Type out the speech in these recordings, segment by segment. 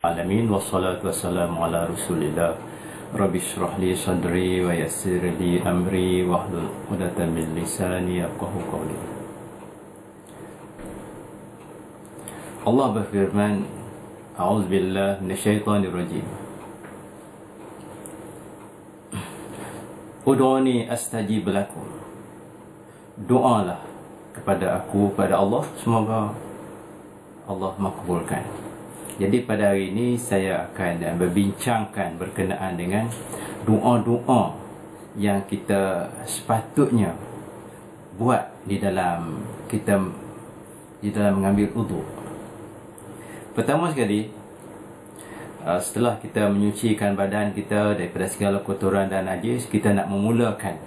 Alamin wassalatu wassalamu ala Rasulillah. Rabbi shrah li sadri wa yassir li amri wahlul 'uqdatam min lisani yafqahu qawli. Allah berfirman, A'udzubillahi minasyaitonir rajim. Ud'uni astajib lakum. Doalah kepada aku, pada Allah, semoga Allah makbulkan. Jadi pada hari ini saya akan berbincangkan berkenaan dengan doa-doa yang kita sepatutnya buat di dalam mengambil wudu. Pertama sekali, setelah kita menyucikan badan kita daripada segala kotoran dan najis, kita nak memulakan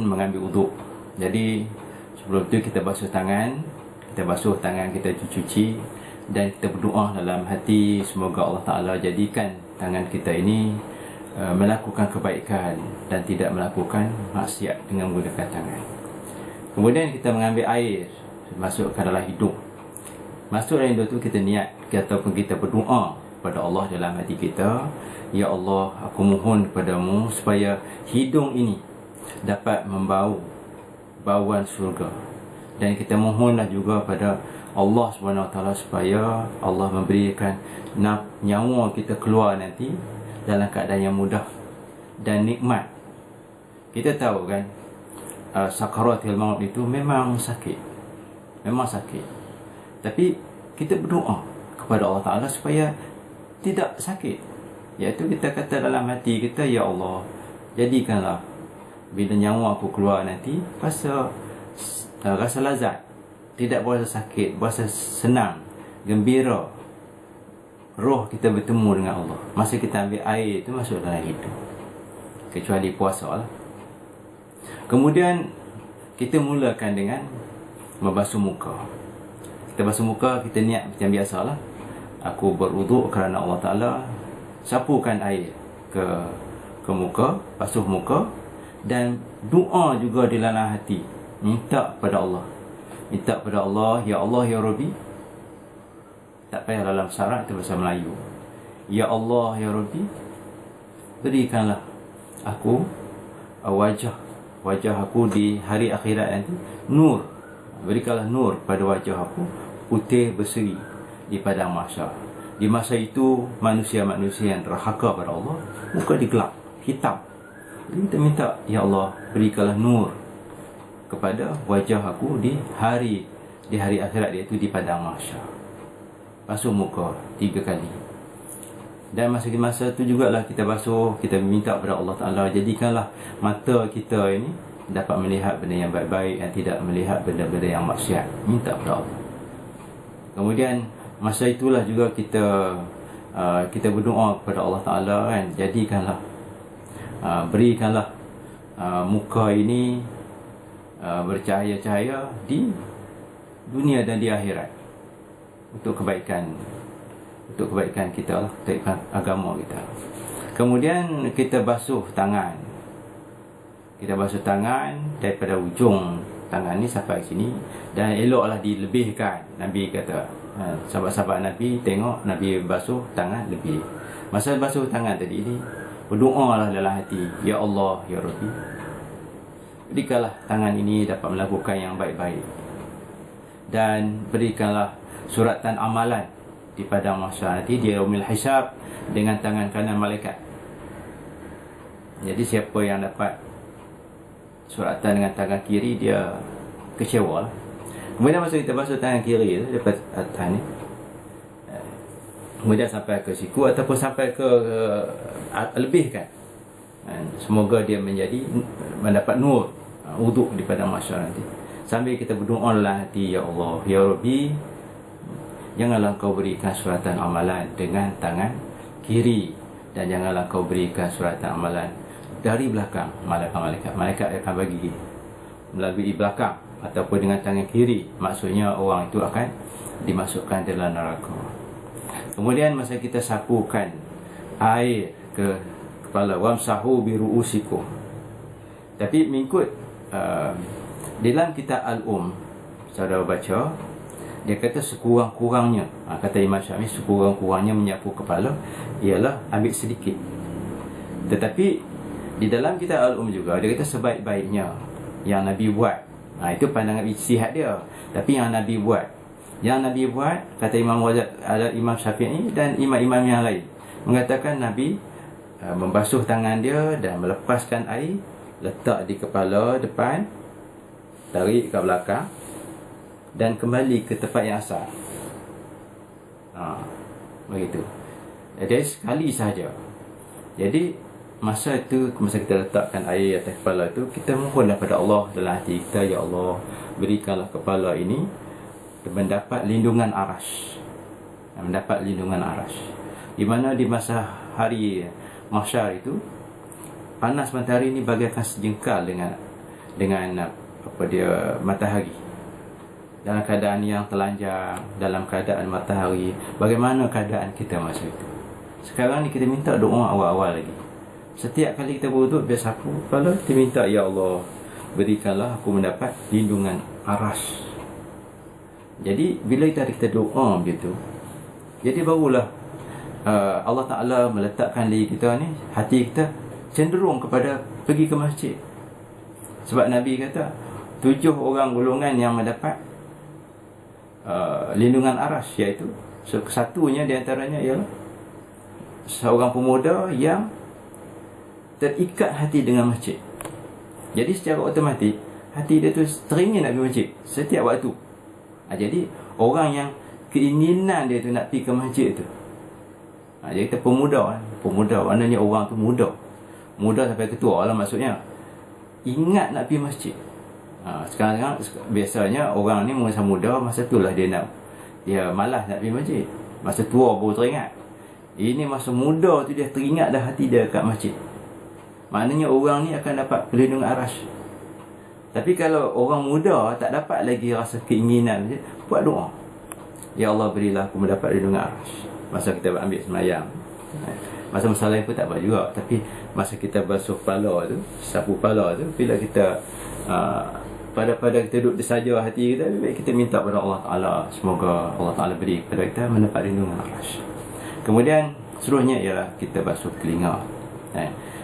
mengambil wudu. Jadi sebelum tu kita basuh tangan, kita cuci dan kita berdoa dalam hati, semoga Allah Ta'ala jadikan tangan kita ini melakukan kebaikan dan tidak melakukan maksiat dengan menggunakan tangan. Kemudian kita mengambil air, masukkan dalam hidung. Masuk dalam hidung tu kita niat ataupun kita berdoa kepada Allah dalam hati kita, Ya Allah, aku mohon kepadamu supaya hidung ini dapat membau bauan syurga. Dan kita mohonlah juga pada Allah SWT supaya Allah memberikan nyawa kita keluar nanti dalam keadaan yang mudah dan nikmat. Kita tahu kan, sakaratul maut itu memang sakit. Tapi kita berdoa kepada Allah Ta'ala supaya tidak sakit. Iaitu kita kata dalam hati kita, Ya Allah, jadikanlah bila nyawa aku keluar nanti rasa lazat, tidak berasa sakit, berasa senang, gembira. Roh kita bertemu dengan Allah masa kita ambil air itu masuk dalam hidung, kecuali puasa lah. Kemudian kita mulakan dengan membasuh muka. Kita basuh muka, kita niat macam biasa lah, aku berwuduk kerana Allah Ta'ala. Sapukan air ke muka, basuh muka, dan doa juga di dalam hati, minta pada Allah, Ya Allah, Ya Rabbi. Tak payah dalam syarat, itu bahasa Melayu. Ya Allah, Ya Rabbi, berikanlah aku wajah aku di hari akhirat nanti nur. Berikanlah nur pada wajah aku, putih berseri di padang mahsyar. Di masa itu manusia-manusia yang derhaka pada Allah, muka digelap, hitam. Jadi kita minta, Ya Allah, berikanlah nur kepada wajah aku di hari akhirat, iaitu di padang mahsyar. Basuh muka 3 kali. Dan masa itu jugalah kita basuh, kita minta kepada Allah Ta'ala, jadikanlah mata kita ini dapat melihat benda yang baik-baik dan tidak melihat benda-benda yang maksiat. Minta kepada Allah. Kemudian masa itulah juga kita berdoa kepada Allah Ta'ala, kan, jadikanlah berikanlah muka ini bercahaya-cahaya di dunia dan di akhirat, untuk kebaikan kita lah, kebaikan agama kita. Kemudian kita basuh tangan. Daripada ujung tangan ni sampai sini, dan eloklah dilebihkan. Nabi kata, sahabat-sahabat Nabi tengok Nabi basuh tangan lebih. Masa basuh tangan tadi ni, berdoalah dalam hati, Ya Allah, Ya Rabbi, berikanlah tangan ini dapat melakukan yang baik-baik, dan berikanlah suratan amalan di padang mahsyar nanti, di yaumil hisab, dengan tangan kanan malaikat. Jadi siapa yang dapat suratan dengan tangan kiri, dia kecewa lah. Kemudian masa kita basuh tangan kiri tu, dapat atas ni, kemudian sampai ke siku ataupun sampai ke lebihkan, semoga dia mendapat nur wuduk di padang mahsyar nanti. Sambil kita berdoa dalam hati, Ya Allah, Ya Rabbi, janganlah kau berikan suratan amalan dengan tangan kiri, dan janganlah kau berikan suratan amalan dari belakang. Malaikat akan bagi melalui belakang ataupun dengan tangan kiri. Maksudnya orang itu akan dimasukkan dalam neraka. Kemudian masa kita sapukan air ke kepala, wamsahu biru'usikum. Tapi mengikut dalam kitab Al-Um, saudara baca, Dia kata sekurang-kurangnya, kata Imam Syafi'i, sekurang-kurangnya menyapu kepala ialah ambil sedikit. Tetapi di dalam kitab Al-Um juga dia kata sebaik-baiknya yang Nabi buat. Itu pandangan ijtihad dia. Tapi yang Nabi buat, kata Imam Ghazali, ada Imam Syafi'i dan imam-imam yang lain, mengatakan Nabi membasuh tangan dia dan melepaskan air, letak di kepala depan, tarik ke belakang dan kembali ke tempat yang asal. Begitu. Jadi sekali sahaja. Jadi masa kita letakkan air atas kepala itu, kita mohonlah pada Allah dalam hati kita, ya Allah, berikanlah kepala ini mendapat lindungan arasy. Mendapat lindungan arasy. Di mana di masa hari mahsyar itu, panas matahari ini bagaikan sejengkal dengan matahari. Dalam keadaan yang telanjang, dalam keadaan matahari, bagaimana keadaan kita masa itu? Sekarang ni kita minta doa awal-awal lagi. Setiap kali kita berwuduk, biasa sapu kepala, kita minta, ya Allah, berikanlah aku mendapat lindungan arasy. Jadi bila kita doa begitu, jadi barulah Allah Ta'ala meletakkan diri kita ni, hati kita cenderung kepada pergi ke masjid. Sebab Nabi kata 7 orang golongan yang mendapat lindungan arasy, iaitu satunya di antaranya ialah seorang pemuda yang terikat hati dengan masjid. Jadi secara otomatik hati dia tu teringin nak pergi masjid setiap waktu. Jadi orang yang keinginan dia tu nak pergi ke masjid tu, jadi kita pemuda maknanya orang tu muda sampai ketua lah maksudnya, ingat nak pergi masjid. Sekarang biasanya orang ni masa muda, masa itulah dia malas nak pergi masjid. Masa tua baru teringat. Ini masa muda tu dia teringat dah hati dia kat masjid. Maknanya orang ni akan dapat perlindungan arasy. Tapi kalau orang muda tak dapat lagi rasa keinginan, buat doa, ya Allah, berilah aku mendapat perlindungan arasy. Masa kita ambil semayang, masa lain pun tak apa juga. Tapi masa kita basuh kepala tu, sapu kepala tu, bila kita pada kita duduk saja hati kita, baik kita minta pada Allah Ta'ala, semoga Allah Ta'ala beri kepada kita mendapat lindungan arasy. Kemudian seterusnya ialah kita basuh telinga.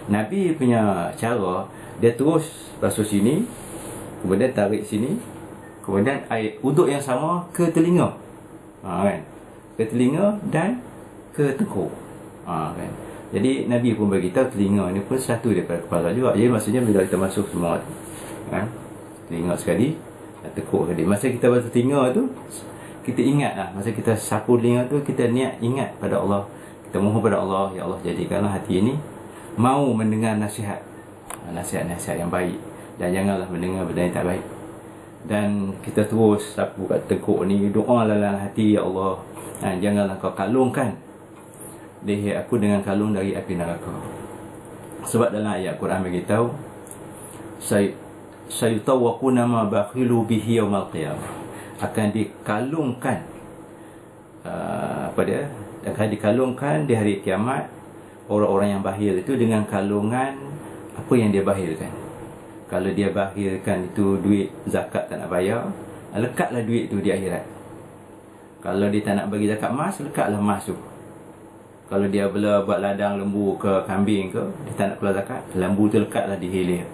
Nabi punya cara, dia terus basuh sini, kemudian tarik sini, kemudian air uduk yang sama ke telinga, kan? Ke telinga dan ke tengkuk, kan? Jadi Nabi pun beritahu telinga ni pun satu daripada kepala juga. Jadi maksudnya bila kita masuk semua tu, kan, telinga sekali, tekuk sekali. Masa kita basuh telinga tu, kita ingat lah, masa kita sapu telinga tu, kita niat ingat pada Allah. Kita mohon pada Allah, ya Allah, jadikanlah hati ini mau mendengar nasihat yang baik, dan janganlah mendengar benda yang tak baik. Dan kita terus sapu kat tekuk ni, doa dalam hati, ya Allah, janganlah kau kalungkan leher aku dengan kalung dari api neraka. Sebab dalam ayat Quran beritahu, sayutawwaquna ma bakhilu bihi yaumal qiyamah, akan dikalungkan akan dikalungkan di hari kiamat orang-orang yang bakhil itu dengan kalungan apa yang dia bakhilkan. Kalau dia bakhilkan itu duit zakat tak nak bayar, lekatlah duit tu di akhirat. Kalau dia tak nak bagi zakat emas, lekatlah emas tu. Kalau dia buat ladang lembu ke kambing ke, dia tak nak keluar zakat, lembu tu lekatlah di hilir.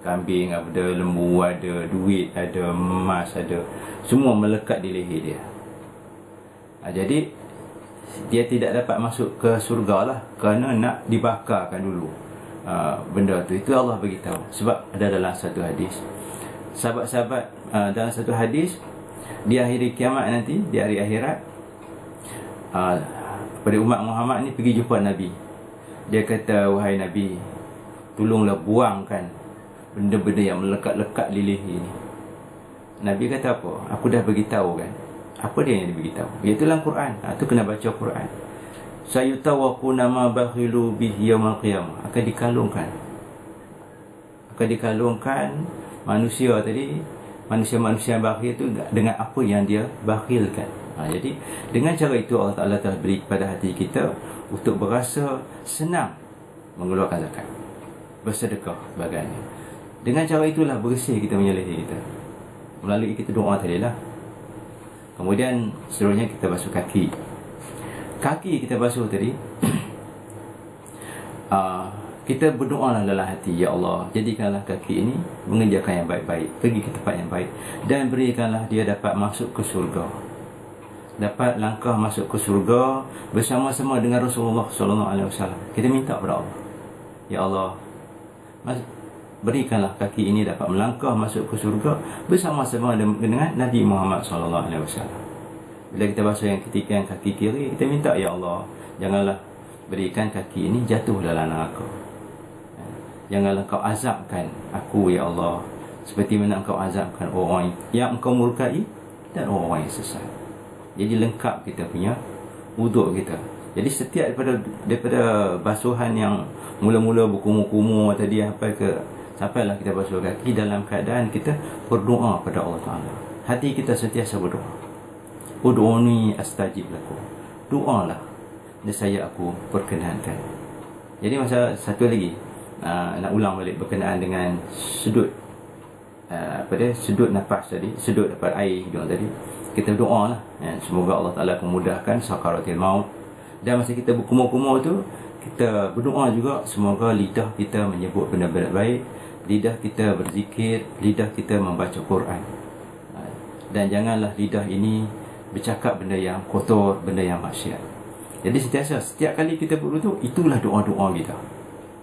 Kambing ada, lembu ada, duit ada, emas ada, semua melekat di leher dia. Jadi dia tidak dapat masuk ke surga lah, kerana nak dibakarkan dulu benda tu. Itu Allah beritahu. Sebab ada dalam satu hadis, sahabat-sahabat dalam satu hadis, di akhir kiamat nanti, di hari akhirat, pada umat Muhammad ni pergi jumpa Nabi. Dia kata, wahai Nabi, tolonglah buangkan benda-benda yang melekat-lekat di leher ni. Nabi kata apa? Aku dah beritahu kan. Apa dia yang dia beritahu? Iaitu dalam Quran. Itu kena baca Quran. Sayutawaquna ma bakhilu bihi yaumal qiyamah, akan dikalungkan manusia tadi, manusia-manusia yang bakhil tu dengan apa yang dia bakhilkan. Jadi dengan cara itu Allah Ta'ala telah beri kepada hati kita untuk berasa senang mengeluarkan zakat, bersedekah sebagainya. Dengan cara itulah bersih kita punya leher kita, melalui kita doa tadi lah. Kemudian seterusnya kita basuh kaki. Kaki kita basuh tadi, kita berdoalah dalam hati, ya Allah, jadikanlah kaki ini mengerjakan yang baik-baik, pergi ke tempat yang baik, dan berikanlah dia dapat masuk ke surga, dapat langkah masuk ke surga bersama-sama dengan Rasulullah SAW. Kita minta kepada Allah, ya Allah, berikanlah kaki ini dapat melangkah masuk ke surga bersama-sama dengan Nabi Muhammad SAW. Bila kita basuh yang ketika yang kaki kiri, kita minta, ya Allah, janganlah berikan kaki ini jatuh dalam neraka. Janganlah kau azabkan aku, ya Allah, seperti mana kau azabkan orang yang engkau murkai dan orang yang sesat. Jadi lengkap kita punya wuduk kita. Jadi setiap daripada basuhan yang mula-mula berkumur-kumur tadi sampailah kita basuh kaki, dalam keadaan kita berdoa pada Allah Ta'ala. Hati kita sentiasa berdoa. Ud'uni astajib lakum. Doalah, nescaya aku perkenankan. Jadi masa satu lagi, nak ulang balik berkenaan dengan sudut sudut nafas tadi, sudut dapat air hidung tadi. Kita berdoa lah, semoga Allah Ta'ala memudahkan sakaratil maut. Dan masa kita berkumur-kumur tu, kita berdoa juga semoga lidah kita menyebut benda-benda baik, lidah kita berzikir, lidah kita membaca Quran. Dan janganlah lidah ini bercakap benda yang kotor, benda yang maksiat. Jadi setiap kali kita berwuduk, itulah doa-doa kita.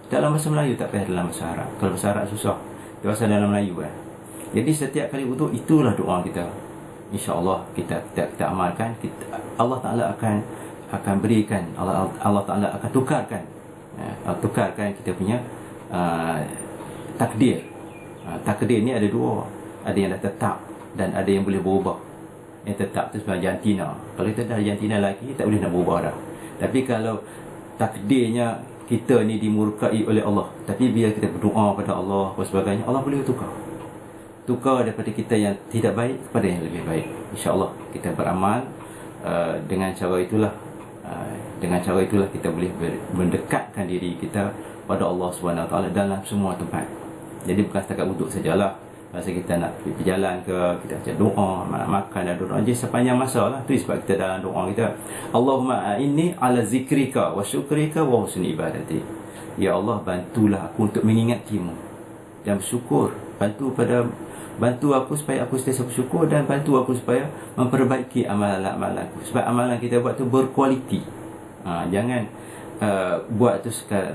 Dalam bahasa Melayu, tak payah dalam bahasa Arab. Kalau bahasa Arab susah, bahasa dalam Melayu kan. Jadi setiap kali wuduk, itulah doa kita. InsyaAllah kita amalkan, Allah Ta'ala akan berikan, Allah Ta'ala akan tukarkan kita punya takdir. Takdir ni ada dua, ada yang dah tetap dan ada yang boleh berubah. Yang tetap tu sebenarnya jantina. Kalau kita dah jantina lagi, tak boleh nak berubah dah. Tapi kalau takdirnya kita ni dimurkai oleh Allah, tapi bila kita berdoa pada Allah dan sebagainya, Allah boleh tukar daripada kita yang tidak baik kepada yang lebih baik. InsyaAllah kita beramal dengan cara itulah. Dengan cara itulah kita boleh mendekatkan diri kita pada Allah SWT dalam semua tempat. Jadi bukan setakat wuduk sajalah. Masa kita nak pergi berjalan ke, kita baca doa, nak makan dan doa. Jadi sepanjang masa lah. Itu sebab kita dalam doa kita, Allahumma a'inni ala zikrika wa syukrika wa husni ibadati. Ya Allah, bantulah aku untuk mengingatimu dan bersyukur. Bantu aku supaya aku sentiasa bersyukur, dan bantu aku supaya memperbaiki amalan-amalanku. Sebab amalan kita buat tu berkualiti. Jangan buat tu sekadar